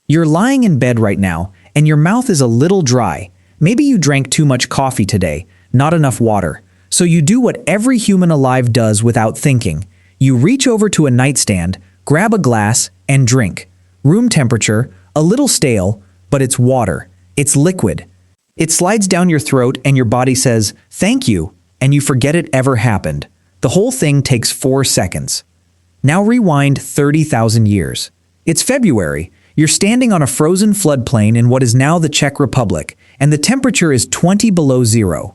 You're lying in bed right now, and your mouth is a little dry. Maybe you drank too much coffee today, not enough water. So you do what every human alive does without thinking. You reach over to a nightstand, grab a glass, and drink. Room temperature, a little stale, but it's water. It's liquid. It slides down your throat and your body says, "Thank you," and you forget it ever happened. The whole thing takes 4 seconds. Now rewind 30,000 years. It's February. You're standing on a frozen floodplain in what is now the Czech Republic, and the temperature is 20 below zero.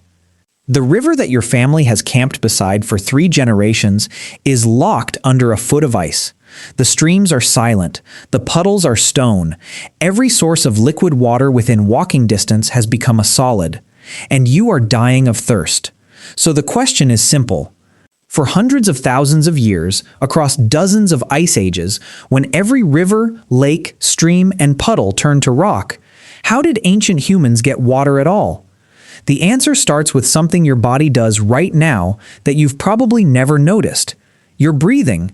The river that your family has camped beside for 3 generations is locked under a foot of ice. The streams are silent. The puddles are stone. Every source of liquid water within walking distance has become a solid. And you are dying of thirst. So the question is simple. For hundreds of thousands of years, across dozens of ice ages, when every river, lake, stream, and puddle turned to rock, how did ancient humans get water at all? The answer starts with something your body does right now that you've probably never noticed. You're breathing.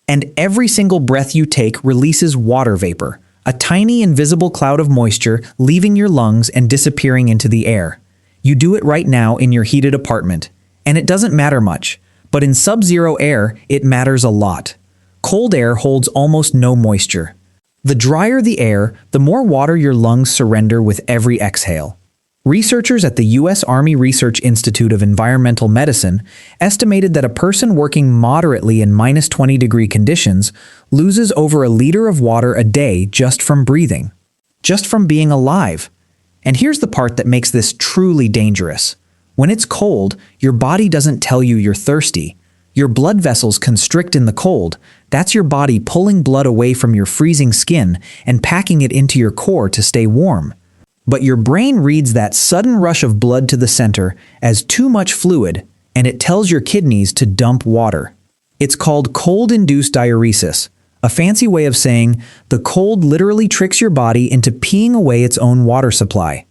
And every single breath you take releases water vapor, a tiny invisible cloud of moisture leaving your lungs and disappearing into the air. You do it right now in your heated apartment. And it doesn't matter much. But in sub-zero air, it matters a lot. Cold air holds almost no moisture. The drier the air, the more water your lungs surrender with every exhale. Researchers at the U.S. Army Research Institute of Environmental Medicine estimated that a person working moderately in minus 20-degree conditions loses over a liter of water a day just from breathing, just from being alive. And here's the part that makes this truly dangerous. When it's cold, your body doesn't tell you you're thirsty. Your blood vessels constrict in the cold. That's your body pulling blood away from your freezing skin and packing it into your core to stay warm. But your brain reads that sudden rush of blood to the center as too much fluid, and it tells your kidneys to dump water. It's called cold-induced diuresis, a fancy way of saying the cold literally tricks your body into peeing away its own water supply.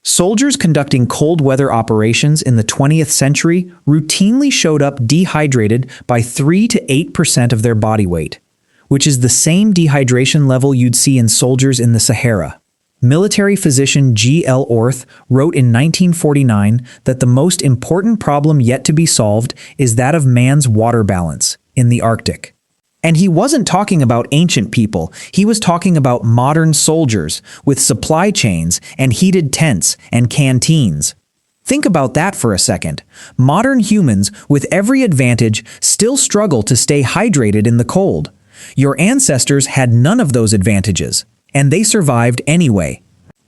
Soldiers conducting cold weather operations in the 20th century routinely showed up dehydrated by 3 to 8% of their body weight, which is the same dehydration level you'd see in soldiers in the Sahara. Military physician G.L. Orth wrote in 1949 that the most important problem yet to be solved is that of man's water balance in the Arctic. And he wasn't talking about ancient people, he was talking about modern soldiers with supply chains and heated tents and canteens. Think about that for a second. Modern humans, with every advantage, still struggle to stay hydrated in the cold. Your ancestors had none of those advantages. And they survived anyway.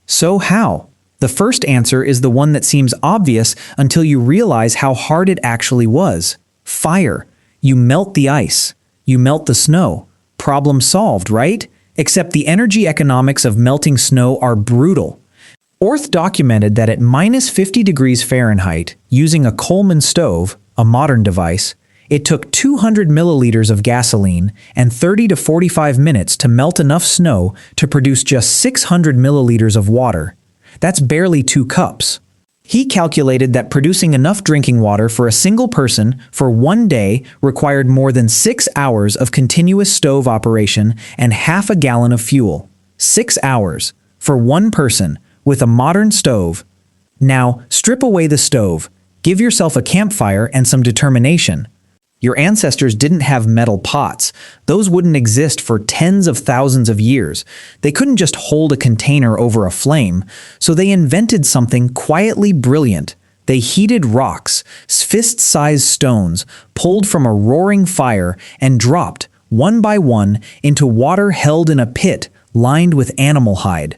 So how? The first answer is the one that seems obvious until you realize how hard it actually was. Fire. You melt the ice. You melt the snow. Problem solved, right? Except the energy economics of melting snow are brutal. Orth documented that at minus 50 degrees Fahrenheit, using a Coleman stove, a modern device, it took 200 milliliters of gasoline and 30 to 45 minutes to melt enough snow to produce just 600 milliliters of water. That's barely 2 cups. He calculated that producing enough drinking water for a single person for 1 day required more than 6 hours of continuous stove operation and half a gallon of fuel. 6 hours for 1 person with a modern stove. Now, strip away the stove. Give yourself a campfire and some determination. Your ancestors didn't have metal pots. Those wouldn't exist for tens of thousands of years. They couldn't just hold a container over a flame, so they invented something quietly brilliant. They heated rocks, fist-sized stones, pulled from a roaring fire and dropped, one by one, into water held in a pit lined with animal hide.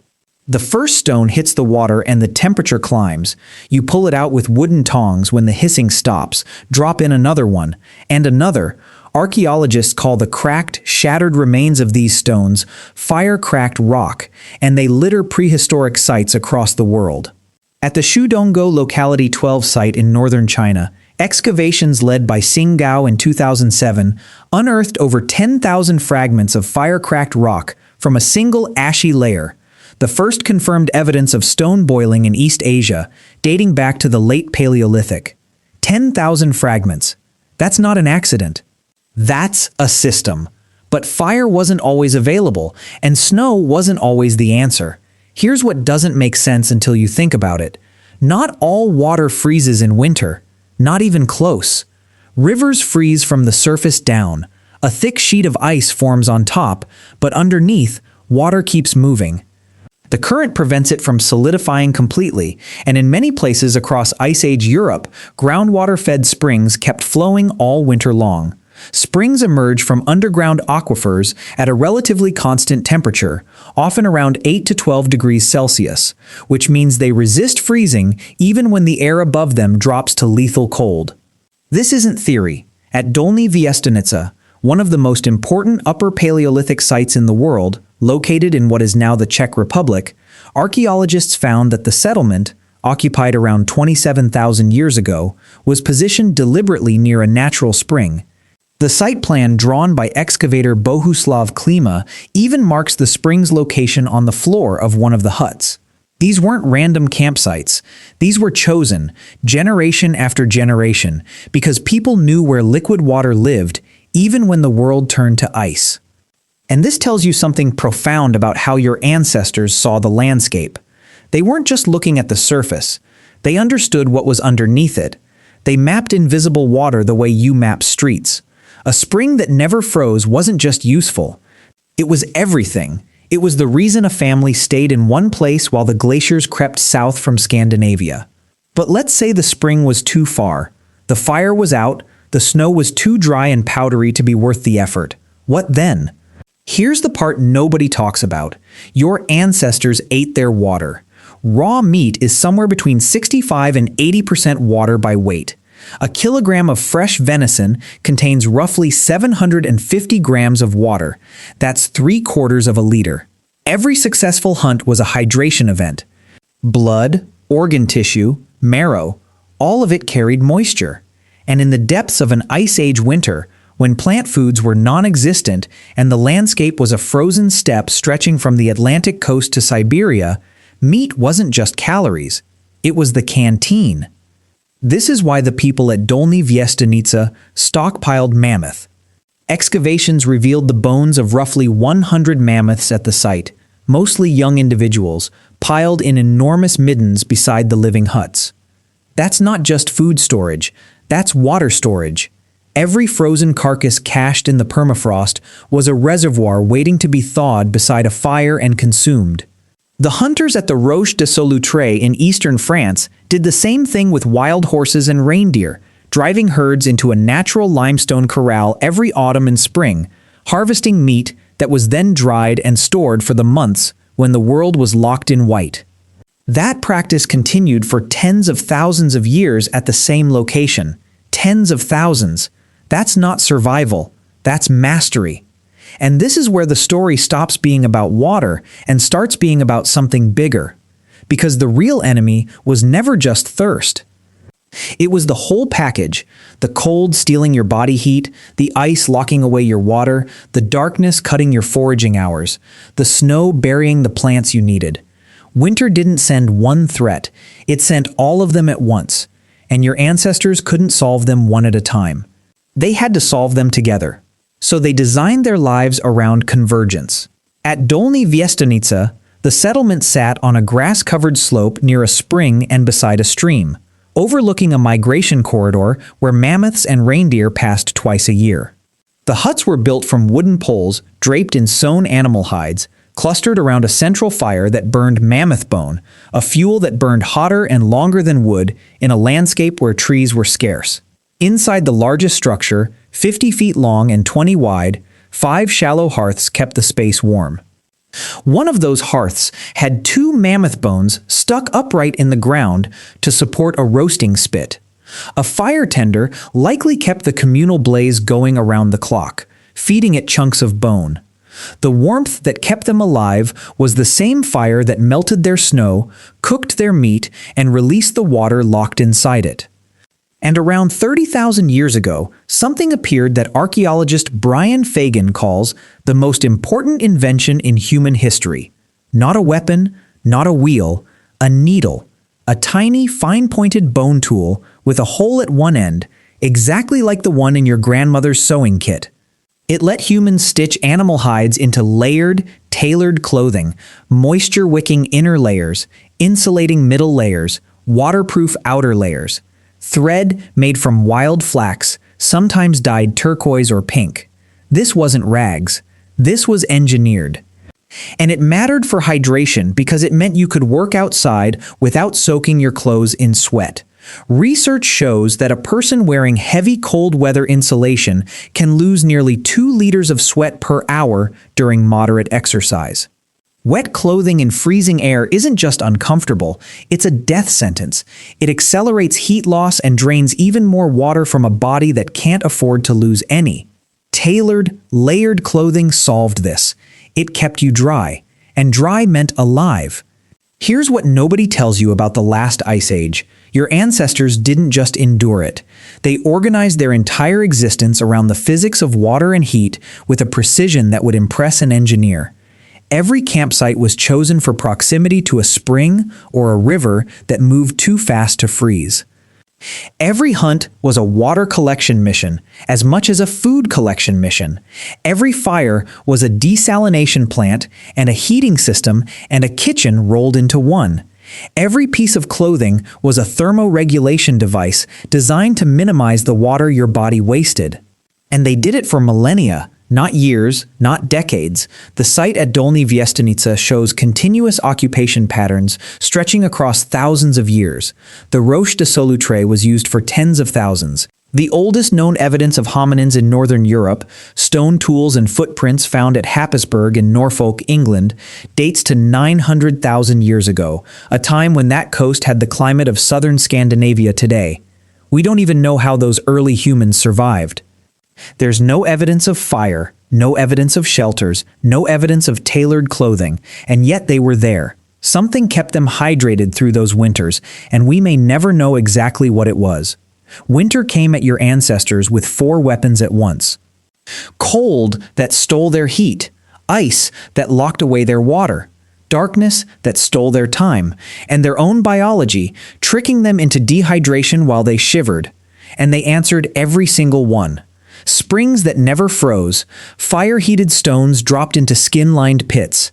The first stone hits the water and the temperature climbs. You pull it out with wooden tongs when the hissing stops, drop in another one, and another. Archaeologists call the cracked, shattered remains of these stones fire-cracked rock, and they litter prehistoric sites across the world. At the Shudongo Locality 12 site in northern China, excavations led by Xing Gao in 2007 unearthed over 10,000 fragments of fire-cracked rock from a single ashy layer. The first confirmed evidence of stone boiling in East Asia, dating back to the late Paleolithic. 10,000 fragments. That's not an accident. That's a system. But fire wasn't always available, and snow wasn't always the answer. Here's what doesn't make sense until you think about it. Not all water freezes in winter, not even close. Rivers freeze from the surface down. A thick sheet of ice forms on top, but underneath, water keeps moving. The current prevents it from solidifying completely, and in many places across Ice Age Europe, groundwater-fed springs kept flowing all winter long. Springs emerge from underground aquifers at a relatively constant temperature, often around 8 to 12 degrees Celsius, which means they resist freezing even when the air above them drops to lethal cold. This isn't theory. At Dolní Věstonice, one of the most important Upper Paleolithic sites in the world, located in what is now the Czech Republic, archaeologists found that the settlement, occupied around 27,000 years ago, was positioned deliberately near a natural spring. The site plan drawn by excavator Bohuslav Klima even marks the spring's location on the floor of one of the huts. These weren't random campsites. These were chosen, generation after generation, because people knew where liquid water lived, even when the world turned to ice. And this tells you something profound about how your ancestors saw the landscape. They weren't just looking at the surface. They understood what was underneath it. They mapped invisible water the way you map streets. A spring that never froze wasn't just useful. It was everything. It was the reason a family stayed in one place while the glaciers crept south from Scandinavia. But let's say the spring was too far. The fire was out, the snow was too dry and powdery to be worth the effort. What then? Here's the part nobody talks about. Your ancestors ate their water. Raw meat is somewhere between 65 and 80% water by weight. A kilogram of fresh venison contains roughly 750 grams of water. That's 3/4 of a liter. Every successful hunt was a hydration event. Blood, organ tissue, marrow, all of it carried moisture. And in the depths of an Ice Age winter, when plant foods were non-existent and the landscape was a frozen steppe stretching from the Atlantic coast to Siberia, meat wasn't just calories. It was the canteen. This is why the people at Dolní Věstonice stockpiled mammoth. Excavations revealed the bones of roughly 100 mammoths at the site, mostly young individuals, piled in enormous middens beside the living huts. That's not just food storage, that's water storage. Every frozen carcass cached in the permafrost was a reservoir waiting to be thawed beside a fire and consumed. The hunters at the Roche de Solutré in eastern France did the same thing with wild horses and reindeer, driving herds into a natural limestone corral every autumn and spring, harvesting meat that was then dried and stored for the months when the world was locked in white. That practice continued for tens of thousands of years at the same location. Tens of thousands. That's not survival, that's mastery. And this is where the story stops being about water and starts being about something bigger. Because the real enemy was never just thirst. It was the whole package, the cold stealing your body heat, the ice locking away your water, the darkness cutting your foraging hours, the snow burying the plants you needed. Winter didn't send one threat, it sent all of them at once, and your ancestors couldn't solve them one at a time. They had to solve them together. So they designed their lives around convergence. At Dolní Věstonice, the settlement sat on a grass-covered slope near a spring and beside a stream, overlooking a migration corridor where mammoths and reindeer passed twice a year. The huts were built from wooden poles draped in sewn animal hides, clustered around a central fire that burned mammoth bone, a fuel that burned hotter and longer than wood in a landscape where trees were scarce. Inside the largest structure, 50 feet long and 20 wide, 5 shallow hearths kept the space warm. One of those hearths had 2 mammoth bones stuck upright in the ground to support a roasting spit. A fire tender likely kept the communal blaze going around the clock, feeding it chunks of bone. The warmth that kept them alive was the same fire that melted their snow, cooked their meat, and released the water locked inside it. And around 30,000 years ago, something appeared that archaeologist Brian Fagan calls the most important invention in human history. Not a weapon, not a wheel, a needle, a tiny, fine-pointed bone tool with a hole at one end, exactly like the one in your grandmother's sewing kit. It let humans stitch animal hides into layered, tailored clothing, moisture-wicking inner layers, insulating middle layers, waterproof outer layers. Thread made from wild flax, sometimes dyed turquoise or pink. This wasn't rags. This was engineered. And it mattered for hydration because it meant you could work outside without soaking your clothes in sweat. Research shows that a person wearing heavy cold weather insulation can lose nearly 2 liters of sweat per hour during moderate exercise. Wet clothing in freezing air isn't just uncomfortable, it's a death sentence. It accelerates heat loss and drains even more water from a body that can't afford to lose any. Tailored, layered clothing solved this. It kept you dry, and dry meant alive. Here's what nobody tells you about the last ice age. Your ancestors didn't just endure it. They organized their entire existence around the physics of water and heat with a precision that would impress an engineer. Every campsite was chosen for proximity to a spring or a river that moved too fast to freeze. Every hunt was a water collection mission as much as a food collection mission. Every fire was a desalination plant and a heating system and a kitchen rolled into one. Every piece of clothing was a thermoregulation device designed to minimize the water your body wasted. And they did it for millennia, not years, not decades. The site at Dolny Viestenica shows continuous occupation patterns stretching across thousands of years. The roche de Solutré was used for tens of thousands. The oldest known evidence of hominins in northern Europe, stone tools and footprints found at Happisburgh in Norfolk, England, dates to 900,000 years ago, a time when that coast had the climate of southern Scandinavia today. We don't even know how those early humans survived. There's no evidence of fire, no evidence of shelters, no evidence of tailored clothing, and yet they were there. Something kept them hydrated through those winters, and we may never know exactly what it was. Winter came at your ancestors with 4 weapons at once. Cold that stole their heat, ice that locked away their water, darkness that stole their time, and their own biology, tricking them into dehydration while they shivered. And they answered every single one. Springs that never froze, fire-heated stones dropped into skin-lined pits,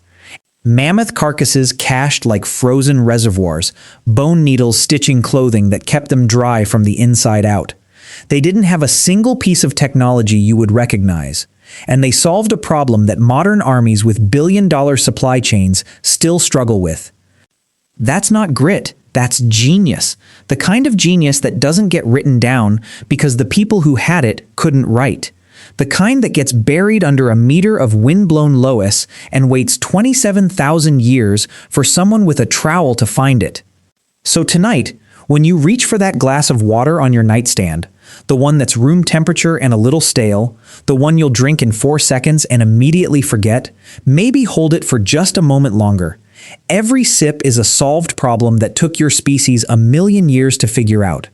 mammoth carcasses cached like frozen reservoirs, bone needles stitching clothing that kept them dry from the inside out. They didn't have a single piece of technology you would recognize, and they solved a problem that modern armies with billion-dollar supply chains still struggle with. That's not grit. That's genius. The kind of genius that doesn't get written down because the people who had it couldn't write. The kind that gets buried under a meter of windblown loess and waits 27,000 years for someone with a trowel to find it. So tonight, when you reach for that glass of water on your nightstand, the one that's room temperature and a little stale, the one you'll drink in 4 seconds and immediately forget, maybe hold it for just a moment longer. Every sip is a solved problem that took your species a million years to figure out.